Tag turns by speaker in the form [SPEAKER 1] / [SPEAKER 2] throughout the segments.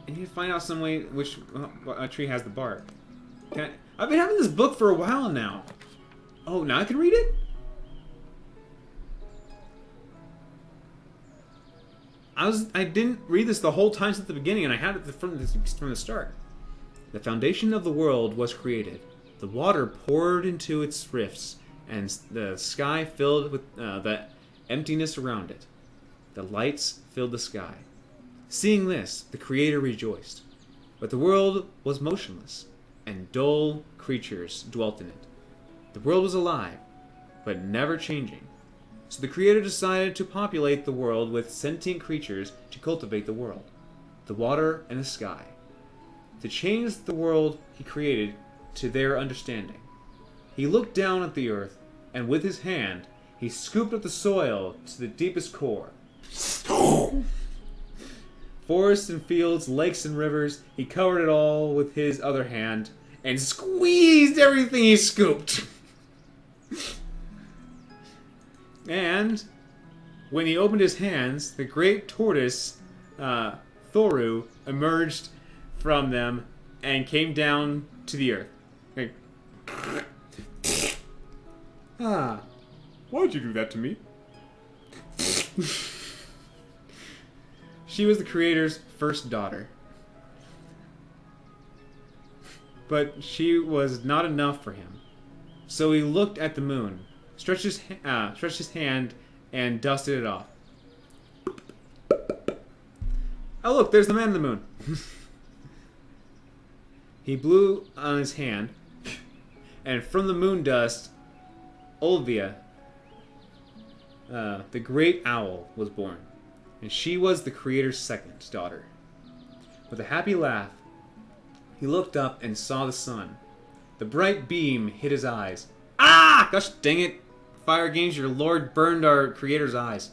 [SPEAKER 1] I need to find out some way which tree has the bark. I've been having this book for a while now. Oh, now I can read it? I didn't read this the whole time since the beginning, and I had it from the start. The foundation of the world was created. The water poured into its rifts, and the sky filled with the emptiness around it. The lights filled the sky. Seeing this, the Creator rejoiced. But the world was motionless, and dull creatures dwelt in it. The world was alive, but never changing. So the Creator decided to populate the world with sentient creatures to cultivate the world, the water and the sky, to change the world he created to their understanding. He looked down at the earth, and with his hand, he scooped up the soil to the deepest core. Forests and fields, lakes and rivers, he covered it all with his other hand, and squeezed everything he scooped. And when he opened his hands, the great tortoise, Thoru, emerged from them and came down to the earth. Like, why'd you do that to me? She was the Creator's first daughter. But she was not enough for him. So he looked at the moon, stretched his hand, and dusted it off. Oh look, there's the man in the moon. He blew on his hand, and from the moon dust, Olvia, the great owl, was born. And she was the Creator's second daughter. With a happy laugh, he looked up and saw the sun. The bright beam hit his eyes. Ah! Gosh dang it. Fire Games, your Lord burned our Creator's eyes.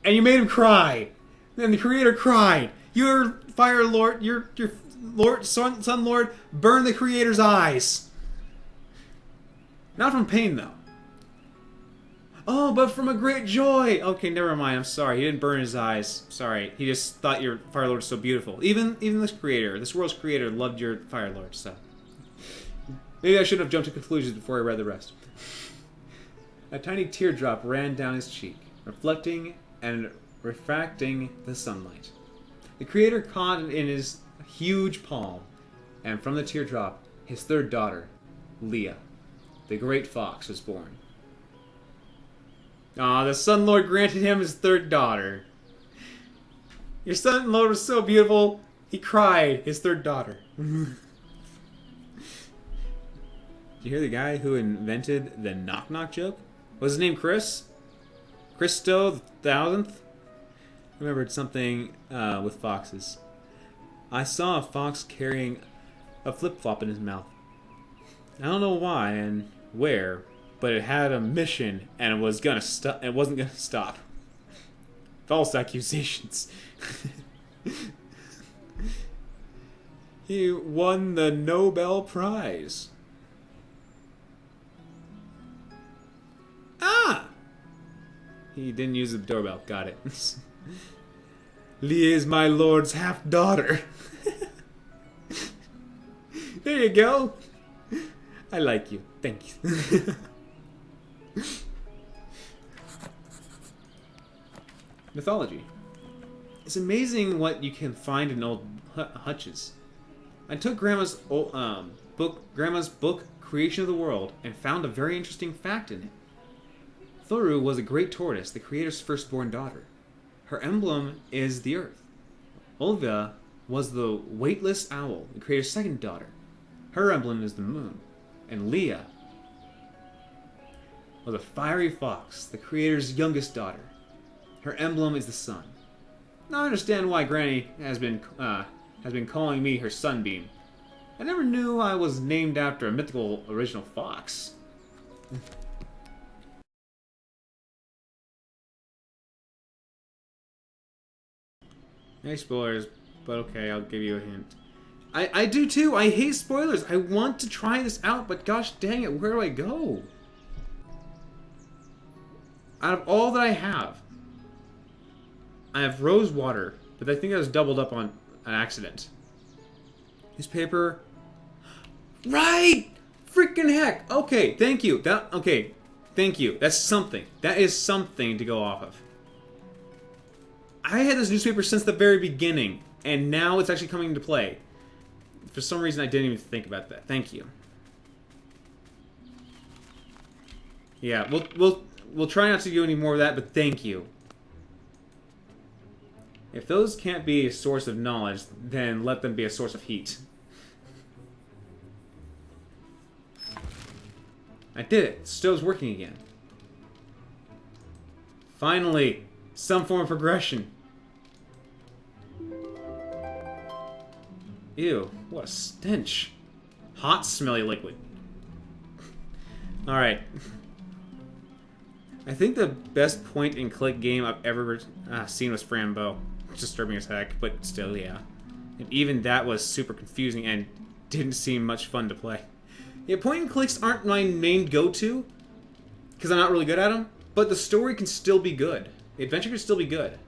[SPEAKER 1] And you made him cry. Then the Creator cried. Your Fire Lord, your Lord, Sun Lord, burned the Creator's eyes. Not from pain, though. Oh, but from a great joy. Okay, never mind. I'm sorry. He didn't burn his eyes. Sorry. He just thought your Fire Lord was so beautiful. Even this Creator, this world's Creator, loved your Fire Lord, so... Maybe I shouldn't have jumped to conclusions before I read the rest. A tiny teardrop ran down his cheek, reflecting and refracting the sunlight. The Creator caught it in his huge palm, and from the teardrop, his third daughter, Leah, the great fox, was born. Ah, the Sun Lord granted him his third daughter. Your Sun Lord was so beautiful, he cried his third daughter. Did you hear the guy who invented the knock-knock joke? Was his name Chris? Christo the Thousandth? I remembered something with foxes. I saw a fox carrying a flip-flop in his mouth. I don't know why and where, but it had a mission and it wasn't gonna stop. False accusations. He won the Nobel Prize. Ah! He didn't use the doorbell. Got it. Leah is my lord's half-daughter. There you go. I like you. Thank you. Mythology. It's amazing what you can find in old hutches. I took Grandma's book, Creation of the World, and found a very interesting fact in it. Thoru was a great tortoise, the Creator's firstborn daughter. Her emblem is the earth. Olvia was the weightless owl, the Creator's second daughter. Her emblem is the moon. And Leah was a fiery fox, the Creator's youngest daughter. Her emblem is the sun. Now I understand why Granny has been calling me her sunbeam. I never knew I was named after a mythical original fox. No spoilers, but okay, I'll give you a hint. I do too. I hate spoilers. I want to try this out, but gosh dang it, where do I go? Out of all that I have rose water, But I think that was doubled up on an accident. Newspaper. Right! Freaking heck! Okay, thank you. Okay, thank you. That's something. That is something to go off of. I had this newspaper since the very beginning, and now it's actually coming into play. For some reason, I didn't even think about that. Thank you. Yeah, we'll try not to do any more of that, but thank you. If those can't be a source of knowledge, then let them be a source of heat. I did it. Stove's working again. Finally, some form of progression. Ew, what a stench. Hot, smelly liquid. Alright. I think the best point-and-click game I've ever seen was Frambo. Disturbing as heck, but still, yeah. And even that was super confusing and didn't seem much fun to play. Yeah, point-and-clicks aren't my main go-to, because I'm not really good at them, but the story can still be good. The adventure can still be good.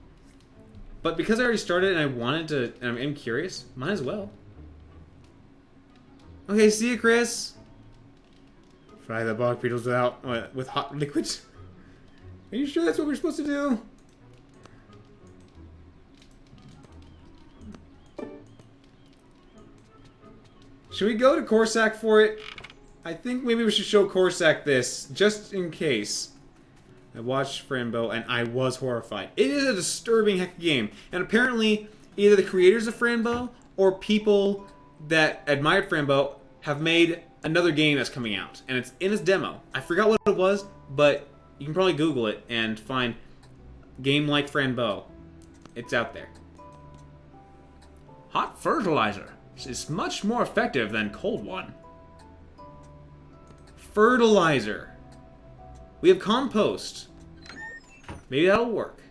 [SPEAKER 1] But because I already started and I wanted to, and I'm curious, might as well. Okay, see you, Chris. Fry the bog beetles with hot liquids. Are you sure that's what we're supposed to do? Should we go to Corsac for it? I think maybe we should show Corsac this, just in case. I watched Frambo, and I was horrified. It is a disturbing heck of a game. And apparently, either the creators of Frambo, or people that admired Frambo, have made another game that's coming out. And it's in its demo. I forgot what it was, but you can probably Google it and find game like Frambo. It's out there. Hot fertilizer is much more effective than cold one. Fertilizer. We have compost. Maybe that'll work.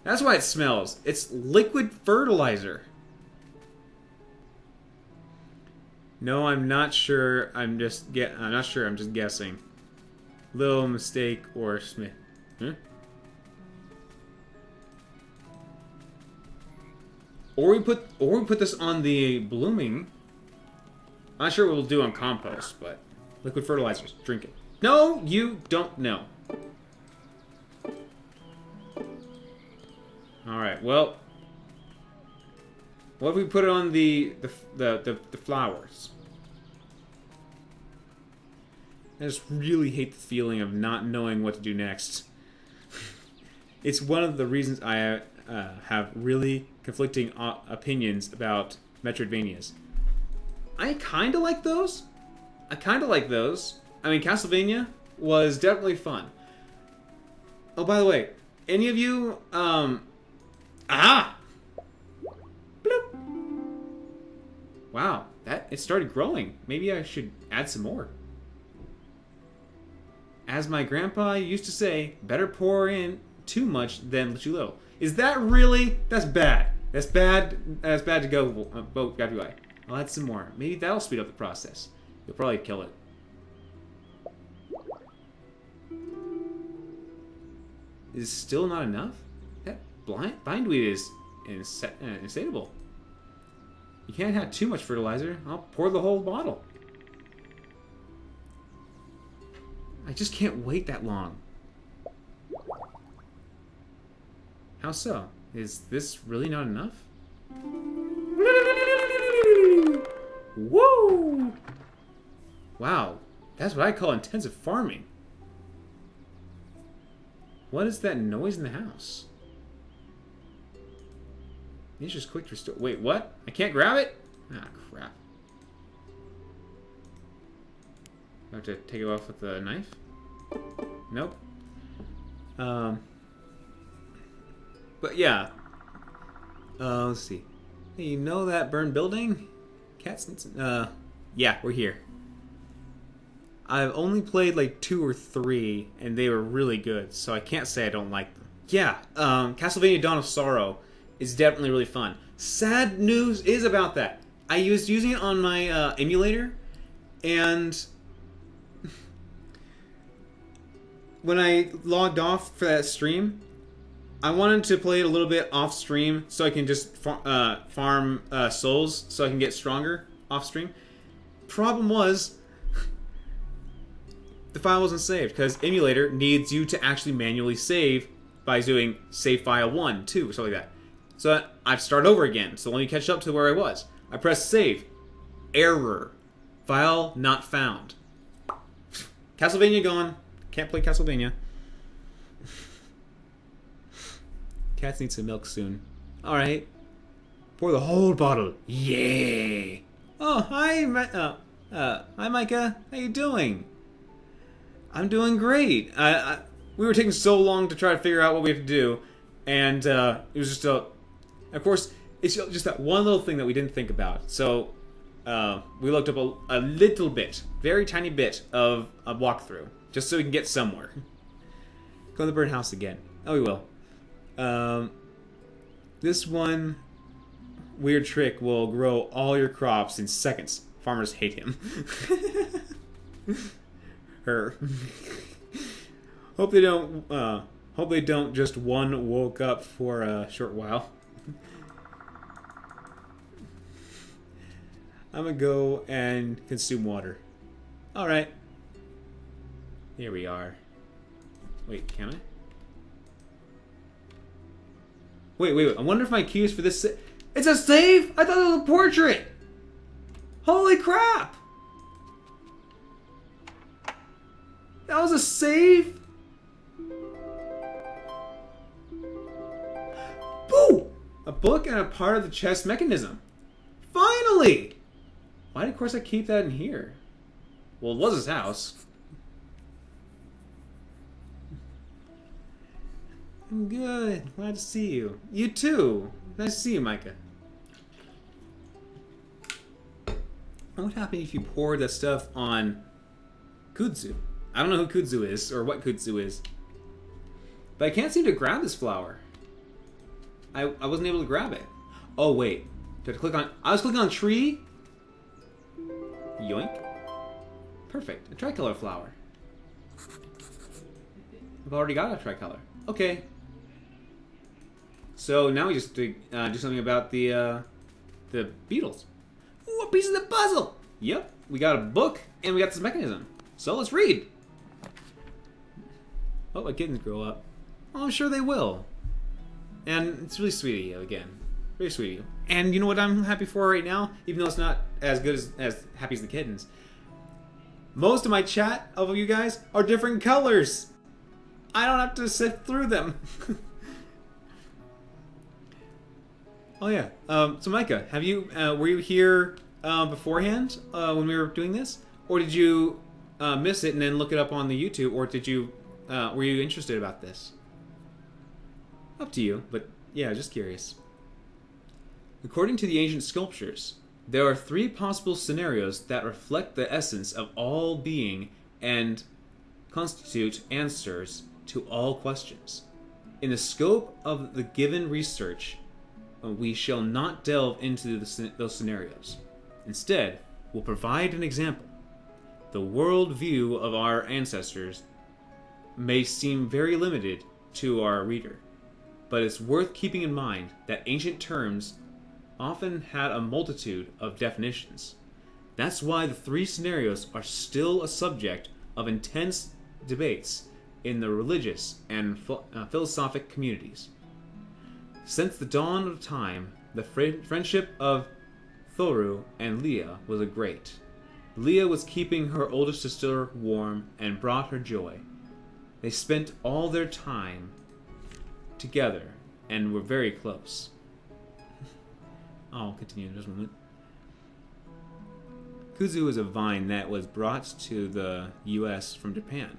[SPEAKER 1] That's why it smells. It's liquid fertilizer. No, I'm not sure. I'm not sure. I'm just guessing. Little mistake or Smith. Huh? Or we put this on the blooming. I'm not sure what we'll do on compost, but liquid fertilizers. Drink it. No, you don't know. All right. Well, what if we put it on the flowers? I just really hate the feeling of not knowing what to do next. It's one of the reasons I have really conflicting opinions about Metroidvanias. I kind of like those. I mean, Castlevania was definitely fun. Oh, by the way, any of you, aha! Bloop! Wow, it started growing. Maybe I should add some more. As my grandpa used to say, better pour in too much than too little. Is that really? That's bad. That's bad. That's bad to go. Boat got to I'll add some more. Maybe that'll speed up the process. You'll probably kill it. Is it still not enough? That bindweed is insatiable. You can't have too much fertilizer. I'll pour the whole bottle. I just can't wait that long. How so? Is this really not enough? Woo! Wow, that's what I call intensive farming. What is that noise in the house? Nature's quick to restore. Wait, what? I can't grab it? Ah, crap. I have to take it off with the knife? Nope. But yeah. Let's see. Hey, you know that burned building? Cats. Yeah, we're here. I've only played like 2 or 3, and they were really good, so I can't say I don't like them. Yeah, Castlevania Dawn of Sorrow is definitely really fun. Sad news is about that. I was using it on my emulator, and when I logged off for that stream, I wanted to play it a little bit off stream so I can just farm souls so I can get stronger off stream. Problem was, the file wasn't saved because emulator needs you to actually manually save by doing save file 1, 2, or something like that. So I've started over again. So let me catch up to where I was. I press save. Error. File not found. Castlevania gone. Can't play Castlevania. Cats need some milk soon. Alright. Pour the whole bottle. Yay! Oh, hi, hi, Micah. How you doing? I'm doing great. We were taking so long to try to figure out what we have to do, and it was just of course, it's just that one little thing that we didn't think about. So we looked up a little bit, very tiny bit of a walkthrough, just so we can get somewhere. Go to the burn house again. Oh, we will. This one weird trick will grow all your crops in seconds. Farmers hate him. Her. Hope they don't just one woke up for a short while. I'm gonna go and consume water. Alright. Here we are. Wait, can I? Wait. I wonder if my keys for this... It's a save? I thought it was a portrait! Holy crap! That was a save? Boo! A book and a part of the chest mechanism. Finally! Why did Corsac keep that in here? Well, it was his house. I'm good. Glad to see you. You too. Nice to see you, Micah. What would happen if you poured that stuff on kudzu? I don't know who kudzu is, or what kudzu is. But I can't seem to grab this flower. I wasn't able to grab it. Oh, wait. Did I click on... I was clicking on tree? Yoink. Perfect. A tricolor flower. I've already got a tricolor. Okay. So now we just do something about the beetles. Ooh, a piece of the puzzle! Yep. We got a book, and we got this mechanism. So let's read. Oh, my kittens grow up. Oh, I'm sure they will. And it's really sweet of you, again. Very sweet of you. And you know what I'm happy for right now? Even though it's not as good as happy as the kittens. Most of my chat of you guys are different colors. I don't have to sift through them. Oh yeah. So Micah, have you were you here beforehand when we were doing this, or did you miss it and then look it up on the YouTube, or did you were you interested about this? Up to you, but yeah, just curious. According to the ancient sculptures, there are 3 possible scenarios that reflect the essence of all being and constitute answers to all questions. In the scope of the given research, we shall not delve into those scenarios. Instead, we'll provide an example. The world view of our ancestors may seem very limited to our reader, but it's worth keeping in mind that ancient terms often had a multitude of definitions. That's why the 3 scenarios are still a subject of intense debates in the religious and philosophic communities. Since the dawn of time, the friendship of Thoru and Leah was great. Leah was keeping her older sister warm and brought her joy. They spent all their time together and were very close. I'll continue in just a moment. Kudzu is a vine that was brought to the US from Japan,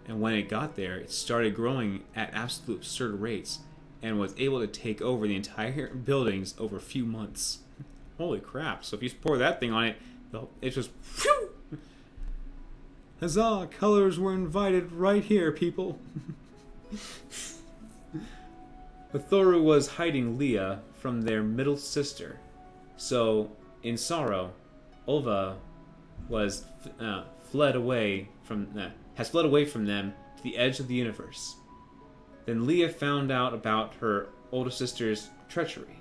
[SPEAKER 1] and when it got there, it started growing at absolute absurd rates and was able to take over the entire buildings over a few months. Holy crap. So if you pour that thing on it, it just... Whew! Huzzah! Colors were invited right here, people. But Thoru was hiding Leah from their middle sister. So, in sorrow, Ulva was has fled away from them to the edge of the universe. Then Leah found out about her older sister's treachery.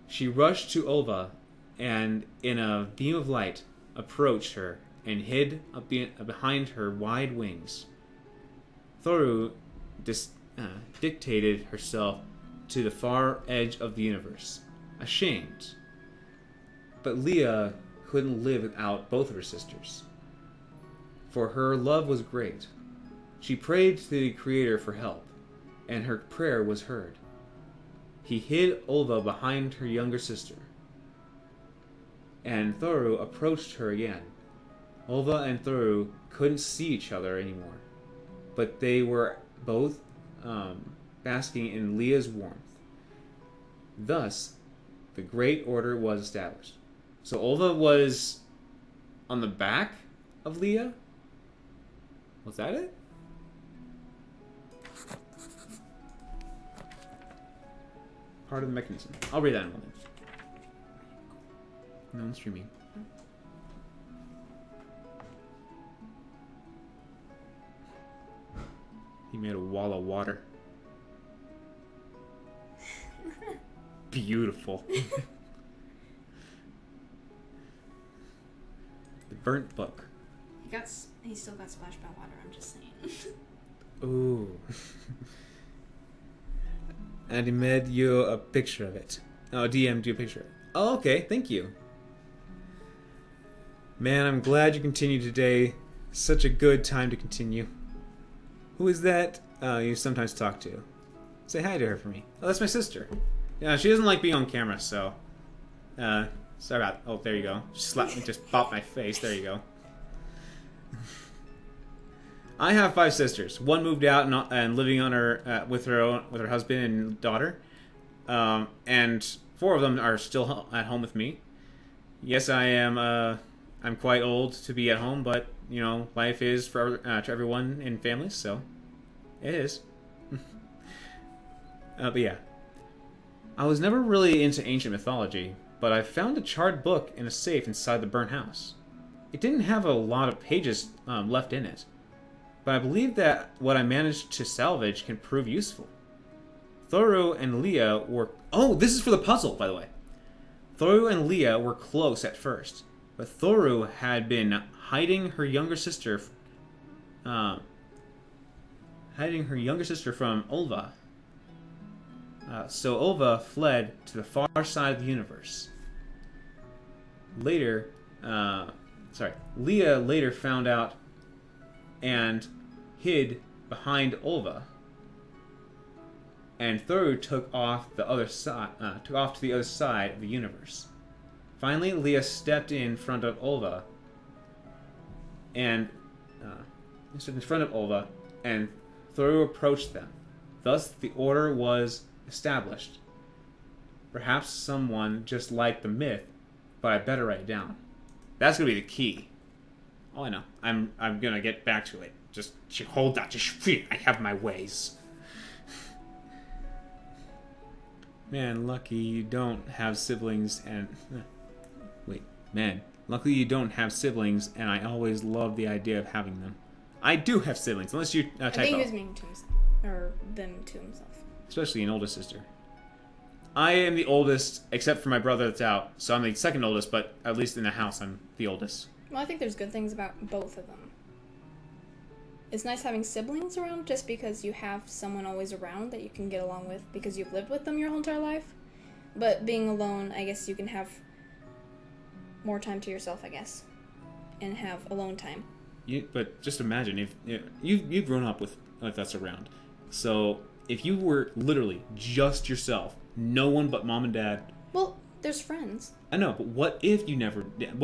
[SPEAKER 1] She rushed to Ulva and, in a beam of light, approached her and hid behind her wide wings. Thoru dictated herself to the far edge of the universe, ashamed. But Leah couldn't live without both of her sisters, for her love was great. She prayed to the Creator for help, and her prayer was heard. He hid Ulva behind her younger sister, and Thoru approached her again. Ulva and Thoru couldn't see each other anymore, but they were both basking in Leah's warmth. Thus, the Great Order was established. So Ulva was on the back of Leah? Was that it? Part of the mechanism. I'll read that in a moment. No one's streaming. He made a wall of water. Beautiful. The burnt book.
[SPEAKER 2] He still got splashed by water, I'm just saying.
[SPEAKER 1] Ooh. And he made you a picture of it. Oh, DM'd you a picture of it. Oh, okay, thank you. Man, I'm glad you continued today. Such a good time to continue. Who is that you sometimes talk to? Say hi to her for me. Oh, that's my sister. Yeah, she doesn't like being on camera, so... sorry about... Oh, there you go. Just slapped me, just popped my face. There you go. I have 5 sisters. One moved out and living on her with her husband and daughter, and 4 of them are still at home with me. Yes, I am. I'm quite old to be at home, but you know, life is for to everyone in families, so it is. But yeah, I was never really into ancient mythology, but I found a charred book in a safe inside the burnt house. It didn't have a lot of pages left in it, but I believe that what I managed to salvage can prove useful. Thoru and Leah were... Oh, this is for the puzzle, by the way. Thoru and Leah were close at first, but Thoru had been hiding her younger sister from Ulva. So Ulva fled to the far side of the universe. Leah later found out and hid behind Ulva, and Thoru took off to the other side of the universe. Finally, Leah stepped in front of Ulva, and Thoru approached them. Thus, the order was established. Perhaps someone just liked the myth, but I better write it down. That's gonna be the key. Oh, I know. I'm gonna get back to it. Just hold that. I have my ways. Man, lucky you don't have siblings and... luckily you don't have siblings, and I always love the idea of having them. I do have siblings, unless you typo.
[SPEAKER 2] I think he was meaning to himself. Or them to himself.
[SPEAKER 1] Especially an older sister. I am the oldest, except for my brother that's out, so I'm the second oldest, but at least in the house I'm the oldest.
[SPEAKER 2] Well, I think there's good things about both of them. It's nice having siblings around just because you have someone always around that you can get along with because you've lived with them your whole entire life. But being alone, I guess you can have more time to yourself, I guess, and have alone time.
[SPEAKER 1] But just imagine if you've grown up with us around. So if you were literally just yourself, no one but mom and dad.
[SPEAKER 2] Well, there's friends.
[SPEAKER 1] I know, but what if you never did?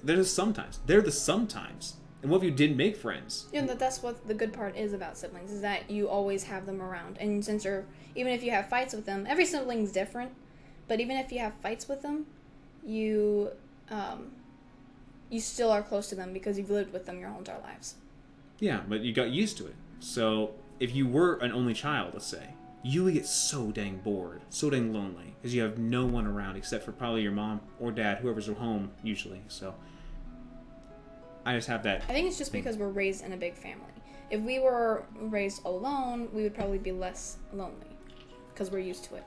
[SPEAKER 1] There's sometimes. They're the sometimes. And what if you didn't make friends?
[SPEAKER 2] Yeah, that's what the good part is about siblings, is that you always have them around. And since even if you have fights with them, every sibling's different, but even if you have fights with them, you still are close to them because you've lived with them your whole entire lives.
[SPEAKER 1] Yeah, but you got used to it. So if you were an only child, let's say, you would get so dang bored, so dang lonely, because you have no one around except for probably your mom or dad, whoever's at home usually. So I just have that.
[SPEAKER 2] I think it's just because we're raised in a big family. If we were raised alone, we would probably be less lonely because we're used to it.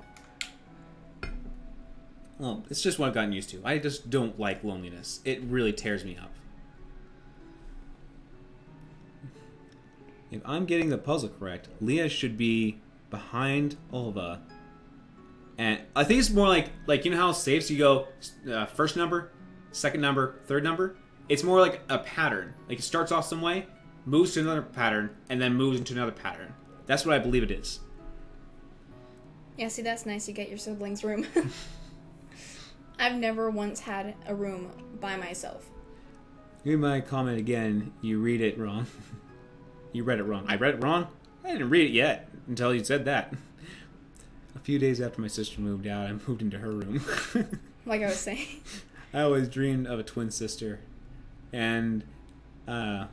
[SPEAKER 1] Well, it's just what I've gotten used to. I just don't like loneliness. It really tears me up. If I'm getting the puzzle correct, Leah should be behind Ulva. And I think it's more like you know how safes you go first number, second number, third number? It's more like a pattern. Like it starts off some way, moves to another pattern, and then moves into another pattern. That's what I believe it is.
[SPEAKER 2] Yeah, see, that's nice. You get your siblings' room. I've never once had a room by myself.
[SPEAKER 1] You might comment again, you read it wrong. You read it wrong. I read it wrong? I didn't read it yet until you said that. A few days after my sister moved out, I moved into her room.
[SPEAKER 2] Like I was saying.
[SPEAKER 1] I always dreamed of a twin sister. And I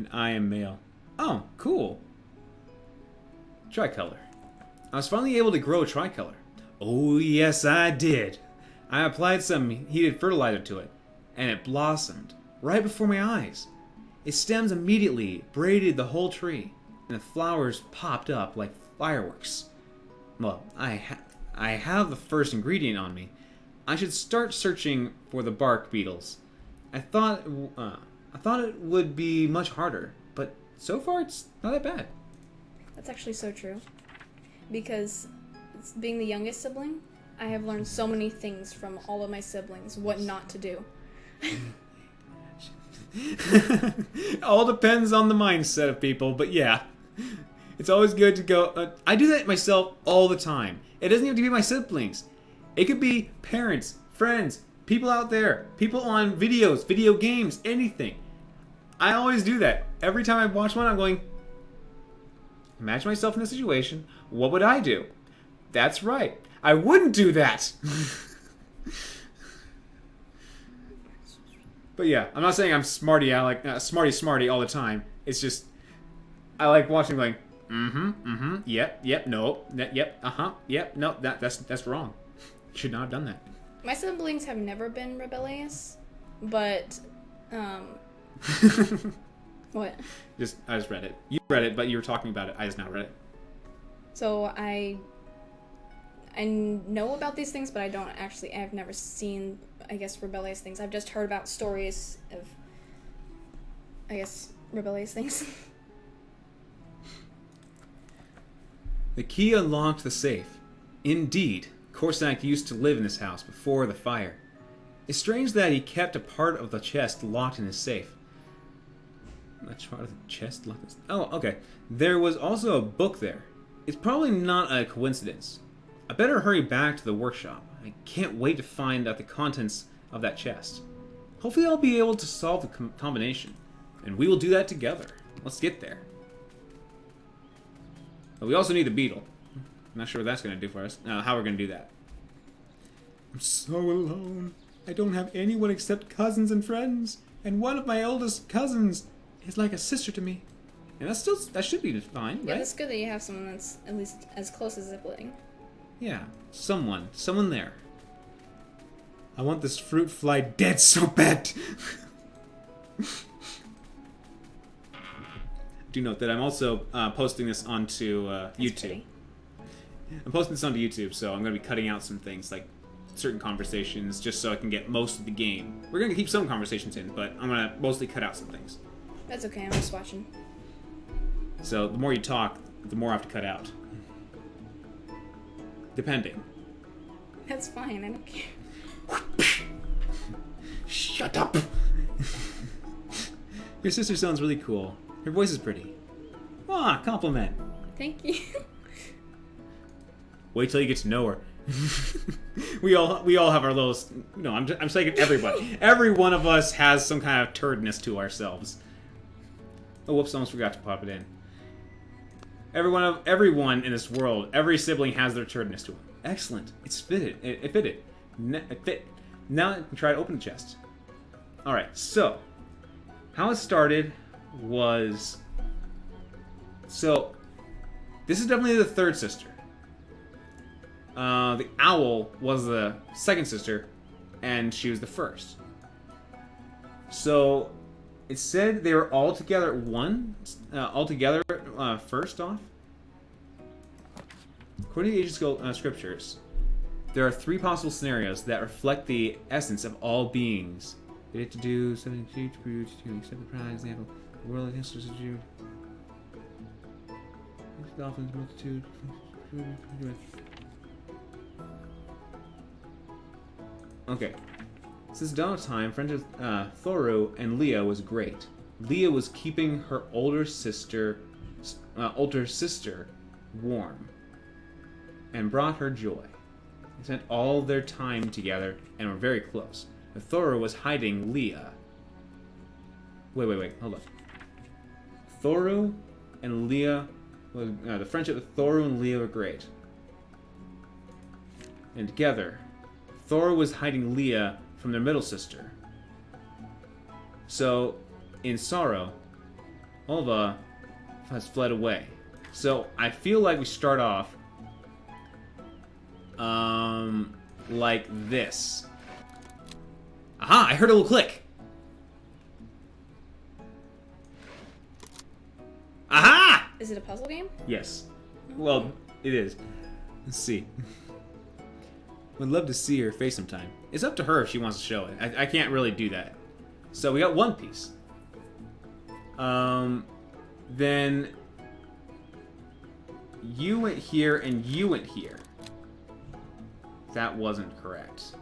[SPEAKER 1] am male. Oh, cool. Tricolor. I was finally able to grow a tricolor. Oh, yes, I did. I applied some heated fertilizer to it, and it blossomed right before my eyes. Its stems immediately braided the whole tree, and the flowers popped up like fireworks. Well, I have the first ingredient on me. I should start searching for the bark beetles. I thought it would be much harder, but so far it's not that bad.
[SPEAKER 2] That's actually so true. Because being the youngest sibling, I have learned so many things from all of my siblings, what not to do.
[SPEAKER 1] It all depends on the mindset of people, but yeah. It's always good to go... I do that myself all the time. It doesn't have to be my siblings. It could be parents, friends, people out there, people on videos, video games, anything. I always do that. Every time I watch one, I'm going... Imagine myself in a situation. What would I do? That's right. I wouldn't do that. But yeah, I'm not saying I'm smarty smarty all the time. It's just I like watching going, yep, no, yep, yep, no, that's wrong. Should not have done that.
[SPEAKER 2] My siblings have never been rebellious, but what?
[SPEAKER 1] I just read it. You read it, but you were talking about it. I just now read it.
[SPEAKER 2] So I know about these things, but I've never seen, I guess, rebellious things. I've just heard about stories of, I guess, rebellious things.
[SPEAKER 1] The key unlocked the safe. Indeed, Corsac used to live in this house before the fire. It's strange that he kept a part of the chest locked in his safe. That's part of the chest locked in his... Oh, okay. There was also a book there. It's probably not a coincidence. I better hurry back to the workshop. I can't wait to find out the contents of that chest. Hopefully I'll be able to solve the combination. And we will do that together. Let's get there. But we also need the beetle. I'm not sure what that's going to do for us. How we're going to do that. I'm so alone. I don't have anyone except cousins and friends. And one of my oldest cousins is like a sister to me. And that should be fine, right?
[SPEAKER 2] Yeah, it's good that you have someone that's at least as close as a sibling.
[SPEAKER 1] Yeah, someone there. I want this fruit fly dead so bad. Do note that I'm also posting this onto YouTube.
[SPEAKER 2] Pretty.
[SPEAKER 1] I'm posting this onto YouTube, so I'm going to be cutting out some things, like certain conversations, just so I can get most of the game. We're going to keep some conversations in, but I'm going to mostly cut out some things.
[SPEAKER 2] That's okay, I'm just watching.
[SPEAKER 1] So the more you talk, the more I have to cut out. Depending.
[SPEAKER 2] That's fine, I don't care.
[SPEAKER 1] Shut up! Your sister sounds really cool. Her voice is pretty. Ah, compliment.
[SPEAKER 2] Thank you.
[SPEAKER 1] Wait till you get to know her. we all have our little... No, I'm saying everybody. Every one of us has some kind of turdness to ourselves. Oh, whoops, almost forgot to pop it in. Everyone in this world, every sibling has their turdness to them. Excellent. It fitted. It fit. Now I can try to open the chest. Alright, so... How it started was... So... This is definitely the third sister. The owl was the second sister, and she was the first. So... it said they were all together at one, first off. According to the ancient scriptures, there are 3 possible scenarios that reflect the essence of all beings. They had to do something to accept the prize, example, the world of history of Jude. Dolphins, multitude. Okay. Since dawn of time, friendship with Thoru and Leah was great. Leah was keeping her older sister warm and brought her joy. They spent all their time together and were very close. But Thoru was hiding Leah. Wait, hold on. Thoru and Leah the friendship with Thoru and Leah were great. And together, Thoru was hiding Leah from their middle sister. So, in sorrow, Olva has fled away. So, I feel like we start off like this. Aha! I heard a little click! Aha!
[SPEAKER 2] Is it a puzzle game?
[SPEAKER 1] Yes. Well, it is. Let's see. Would love to see her face sometime. It's up to her if she wants to show it. I can't really do that. So we got one piece. Then you went here and you went here. That wasn't correct.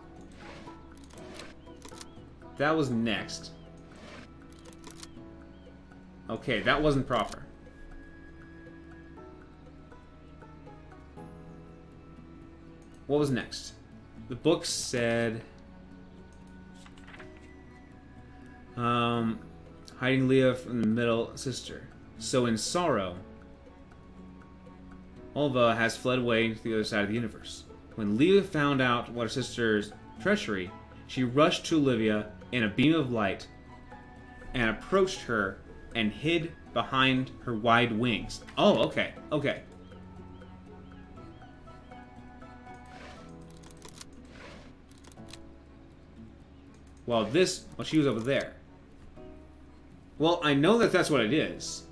[SPEAKER 1] That was next. Okay, that wasn't proper. What was next? The book said... hiding Leah from the middle sister. So in sorrow, Olva has fled away to the other side of the universe. When Leah found out what her sister's treachery, she rushed to Olivia in a beam of light and approached her and hid behind her wide wings. Oh, okay. Well, she was over there. Well, I know that that's what it is.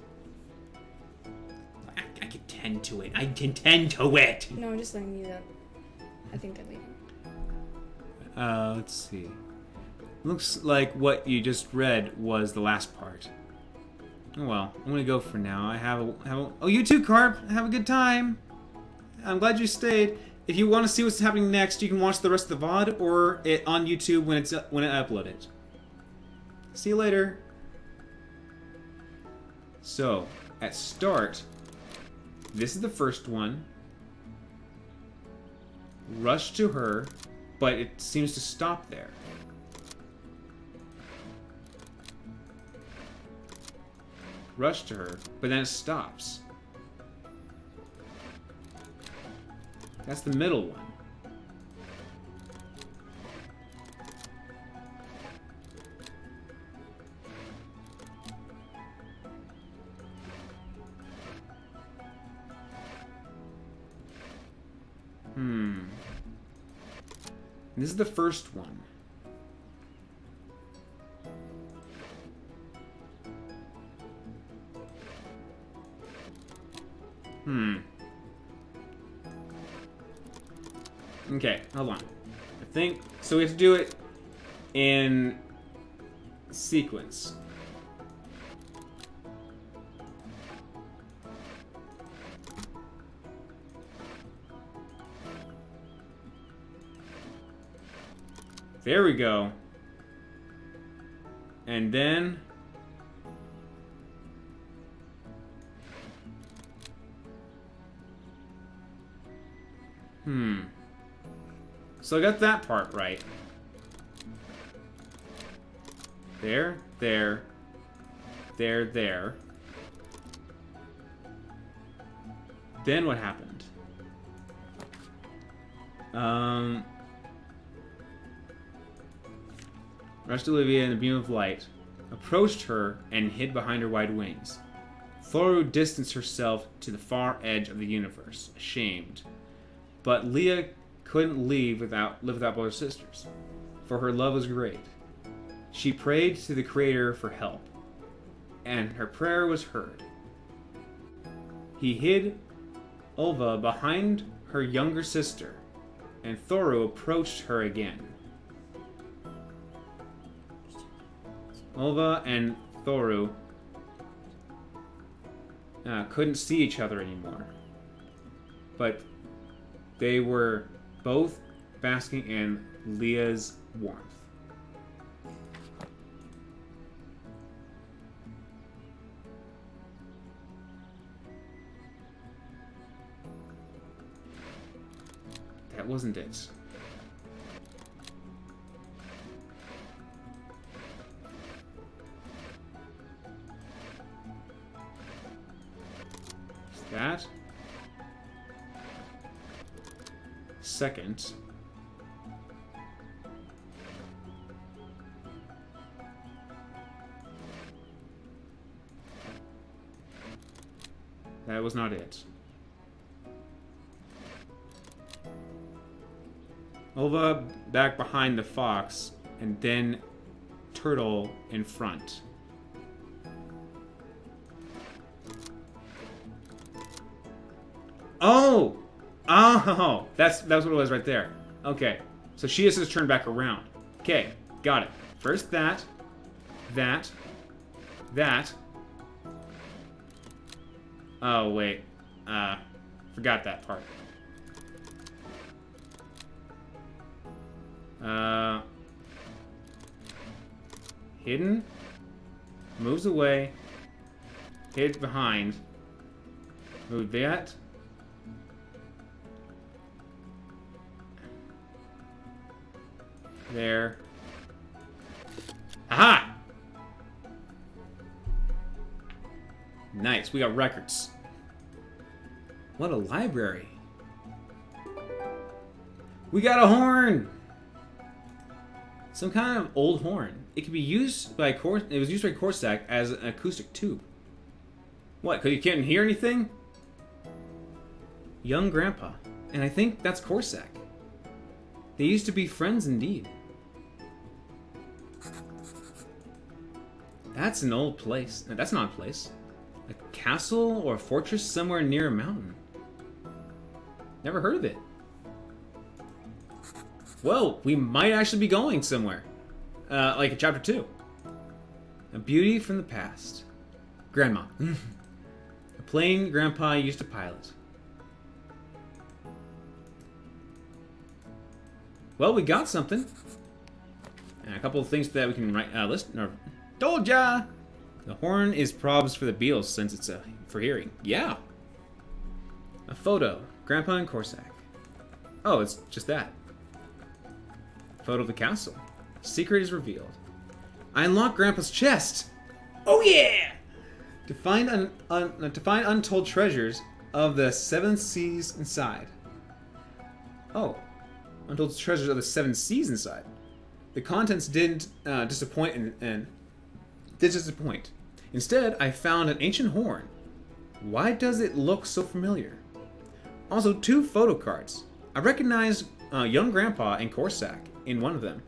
[SPEAKER 1] I can tend to it.
[SPEAKER 2] No, I'm just letting you that. I think they're leaving.
[SPEAKER 1] Let's see. Looks like what you just read was the last part. Oh well, I'm gonna go for now. I have a. Oh, you too, Carp. Have a good time. I'm glad you stayed. If you want to see what's happening next, you can watch the rest of the VOD or it on YouTube when it uploaded. See you later. So, at start, this is the first one. Rush to her, but it seems to stop there. Rush to her, but then it stops. That's the middle one. This is the first one. Okay, hold on. I think so. We have to do it in sequence. There we go. And then so I got that part right. There. Then what happened? Rushed Olivia in a beam of light, approached her, and hid behind her wide wings. Thoru distanced herself to the far edge of the universe, ashamed. But Leah couldn't live without both her sisters, for her love was great. She prayed to the Creator for help, and her prayer was heard. He hid Ulva behind her younger sister, and Thoru approached her again. Ulva and Thoru couldn't see each other anymore, but they were both basking in Leah's warmth. That wasn't it. That. Second. That was not it. Ulva back behind the fox, and then Turtle in front. Oh! Oh! That's what it was right there. Okay. So she has to turn back around. Okay. Got it. First that. That. That. Oh, wait. Forgot that part. Hidden. Moves away. Hid behind. Move that. There. Aha! Nice, we got records. What a library. We got a horn! Some kind of old horn. It could be used by it was used by Corsac as an acoustic tube. What, because you can't hear anything? Young Grandpa. And I think that's Corsac. They used to be friends indeed. That's an old place. No, that's not a place. A castle or a fortress somewhere near a mountain. Never heard of it. Well, we might actually be going somewhere. Like in chapter 2. A beauty from the past. Grandma. A plane Grandpa used to pilot. Well, we got something. And a couple of things that we can write, list. Told ya! The horn is probs for the Beals since it's for hearing. Yeah. A photo. Grandpa and Corsac. Oh, it's just that. Photo of the castle. Secret is revealed. I unlock Grandpa's chest. Oh yeah! To find untold treasures of the 7 seas inside. Oh. Untold treasures of the 7 seas inside. The contents didn't disappoint and did disappoint. Instead, I found an ancient horn. Why does it look so familiar? Also, 2 photo cards. I recognized young Grandpa and Corsac in one of them.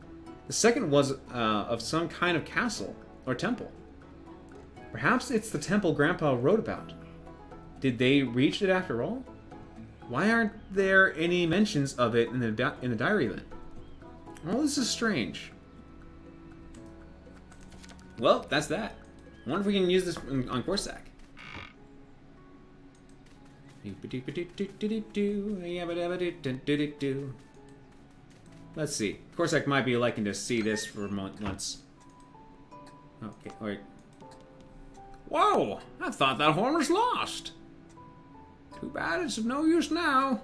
[SPEAKER 1] The second was of some kind of castle or temple. Perhaps it's the temple Grandpa wrote about. Did they reach it after all? Why aren't there any mentions of it in the diary then? All this is strange. Well, that's that. I wonder if we can use this on Corsac. Let's see. Corsac might be liking to see this for once. Okay, wait. Whoa! I thought that horn was lost. Too bad it's of no use now.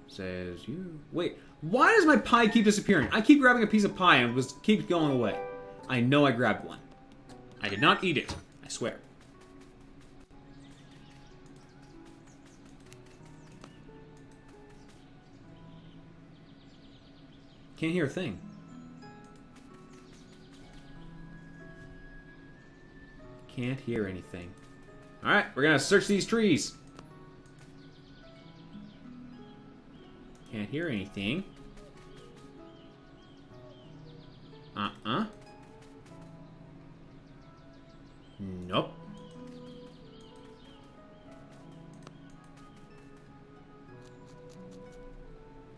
[SPEAKER 1] Says you. Wait, why does my pie keep disappearing? I keep grabbing a piece of pie and it keeps going away. I know I grabbed one. I did not eat it. I swear. Can't hear a thing. Can't hear anything. Alright, we're gonna search these trees. Can't hear anything.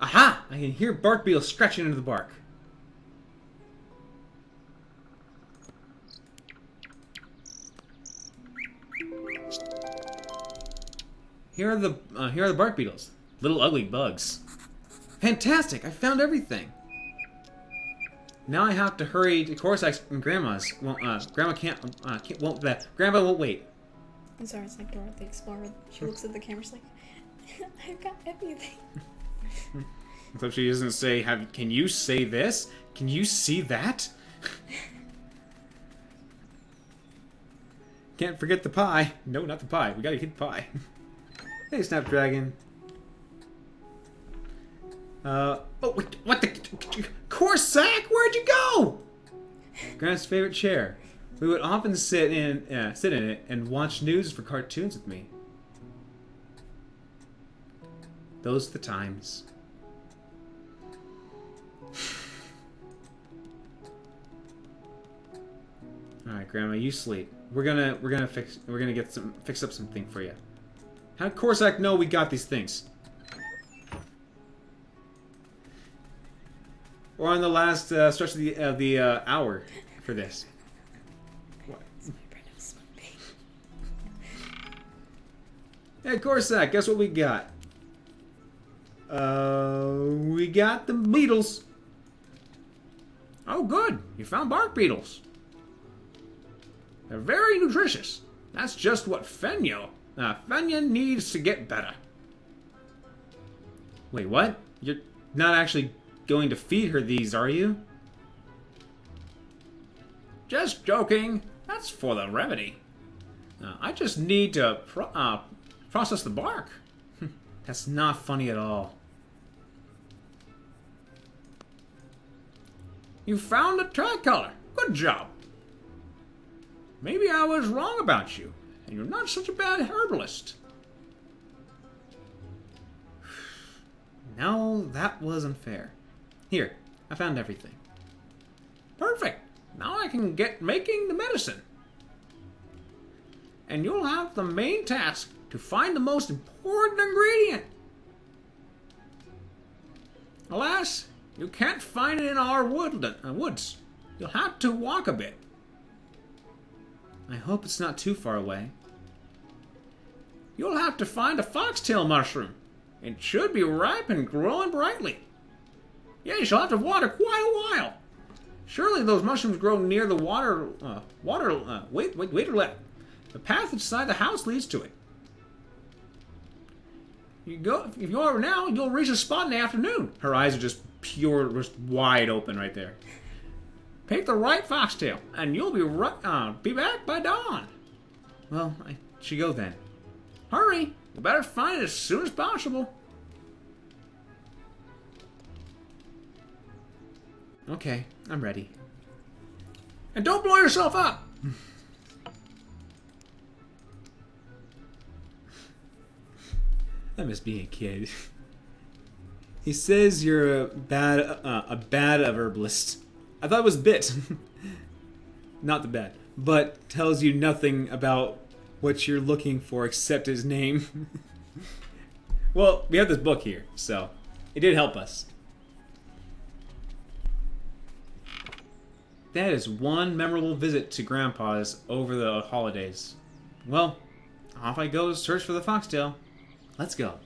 [SPEAKER 1] Aha! I can hear bark beetles scratching into the bark. Here are the bark beetles. Little ugly bugs. Fantastic! I found everything. Now I have to hurry to Corsac's and Grandma's. Well, Grandma Grandma won't wait.
[SPEAKER 2] I'm sorry, it's like Dora the Explorer. She looks at the camera, she's like, I've got everything.
[SPEAKER 1] So she doesn't say, can you say this? Can you see that? Can't forget the pie. No, not the pie. We gotta get the pie. Hey, Snapdragon. Oh, what the... Corsac, where'd you go? Grandma's favorite chair. We would often sit in it and watch news for cartoons with me. Those are the times. All right, Grandma, you sleep. We're gonna fix up something for you. How did Corsac know we got these things? We're on the last stretch of the hour for this. What? Hey, Corsac, guess what we got? We got the beetles. Oh, good. You found bark beetles. They're very nutritious. That's just what Fenya needs to get better. Wait, what? You're not actually going to feed her these, are you? Just joking. That's for the remedy. I just need to process the bark. That's not funny at all. You found a tricolor. Good job. Maybe I was wrong about you, and you're not such a bad herbalist. No, that was unfair. Here, I found everything. Perfect. Now I can get making the medicine. And you'll have the main task to find the most important ingredient. Alas, you can't find it in our woods. You'll have to walk a bit. I hope it's not too far away. You'll have to find a foxtail mushroom. It should be ripe and growing brightly. Yes, you'll have to water quite a while. Surely those mushrooms grow near the waterlet. The path inside the house leads to it. If you go over now, you'll reach a spot in the afternoon. Her eyes are just just wide open right there. Pick the right foxtail, and you'll be back by dawn. Well, I should go then. Hurry! You better find it as soon as possible. Okay, I'm ready. And don't blow yourself up! I miss being a kid. He says you're a bad herbalist. I thought it was bit. Not the bad. But tells you nothing about what you're looking for except his name. Well, we have this book here, so it did help us. That is one memorable visit to Grandpa's over the holidays. Well, off I go to search for the foxtail. Let's go.